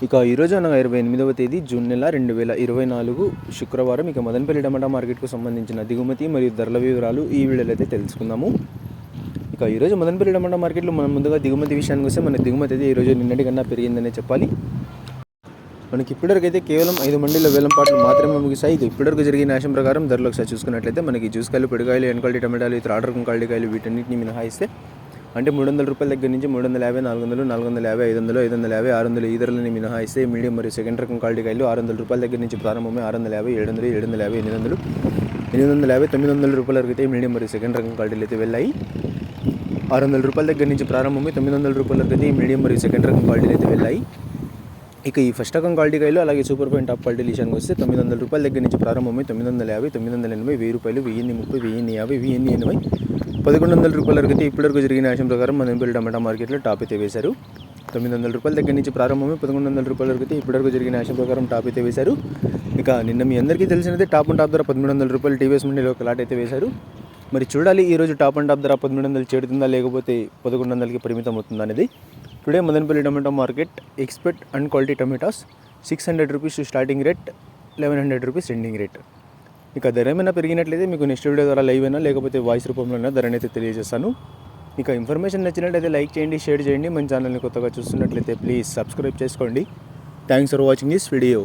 ఇక ఈరోజు అనగా 28వ తేదీ జూన్ నెల 2024 శుక్రవారం. ఇక మదనపల్లి టమాటా మార్కెట్కు సంబంధించిన దిగుమతి మరియు ధరల వివరాలు ఈ వీడియోలో అయితే తెలుసుకుందాము. ఇక ఈరోజు మదనపల్లి టమాటా మార్కెట్లో మనం ముందుగా దిగుమతి విషయానికి వస్తే మన దిగుమతి అయితే ఈరోజు నిన్నటి కన్నా పెరిగిందనే చెప్పాలి. మనకి ఇప్పటివరకు అయితే కేవలం 5 మండీల వేలంపాట్లు మాత్రమే ముగిశాయి. ఇక ఇప్పటివరకు జరిగిన న్యాయం ప్రకారం ధరలు ఒకసారి చూసుకున్నట్లయితే మనకి జ్యూస్కాయలు, పొడికాయలు, ఎన్క్వాలిటీ టమాటాలు, ఇతర ఆర్డర్ క్వాలిటీకాయలు వీటన్నిటిని మినహాయిస్తే అంటే 300 రూపాయల దగ్గర నుంచి 350, 400, 450, 500, 550, 600 ఈ ధరలని మినహాయిస్తే మీడియం మరియు సెకండ్ రకం క్వాలిటీ కాయలు 600 రూపాయల దగ్గర నుంచి ప్రారంభమై 650, 700, 750, 800, 850, 900 రూపాయల వరకు అయితే మీడియం మరియు సెకండ్ రకం క్వాలిటీలు అయితే వెళ్ళాయి. 600 రూపాయల దగ్గర నుంచి ప్రారంభమై 900 రూపాయల వరకు అయితే మీడియం మరియు సెకండ్ రకం క్వాలిటీలు అయితే వెళ్ళాయి. ఇక ఈ ఫస్ట్ రకం క్వాలిటీ కాయలు అలాగే సూపర్ ఫైన్ టాప్ క్వాలిటీ విషయానికి వస్తే 900 రూపాయల దగ్గర నుంచి ప్రారంభమై 950, 980, 1000 రూపాయలు, 1030, 1050, 1080, 1100 రూపాయల వరకు అయితే ఇప్పటివరకు జరిగిన న్యాయం ప్రకారం మదనపల్లి టమాటా మార్కెట్లో టాప్ అయితే వేశారు. 900 రూపాయల దగ్గర నుంచి ప్రారంభమై 1100 రూపాయల వరకు అయితే ఇప్పటివరకు జరిగిన న్యాయం ప్రకారం టాప్ అయితే వేశారు. ఇక నిన్న మీ అందరికీ తెలిసినదే టాప్ అండ్ టాప్ ధర 1300 రూపాయలు టీవీఎస్ మండీలో ఒక లాట్ అయితే వేశారు. మరి చూడాలి ఈరోజు టాప్ అండ్ టాప్ ధర 1300 చేరుతుందా లేకపోతే 1100కి పరిమితం అవుతుందా అనేది. Today Madanapalle tomato market expect and quality tomatoes 600 rupees starting rate, 1100 rupees ending rate. ఇక ధర ఏమైనా పెరిగినట్లయితే మీకు నెక్స్ట్ వీడియో ద్వారా లైవ్ అయినా లేకపోతే వాయిస్ రూపంలో ధరని అయితే తెలియజేస్తాను. ఇక ఇన్ఫర్మేషన్ నచ్చినట్లయితే లైక్ చేయండి, షేర్ చేయండి. మన ఛానల్ని కొత్తగా చూస్తున్నట్లయితే ప్లీజ్ సబ్స్క్రైబ్ చేసుకోండి. Thanks for watching this video.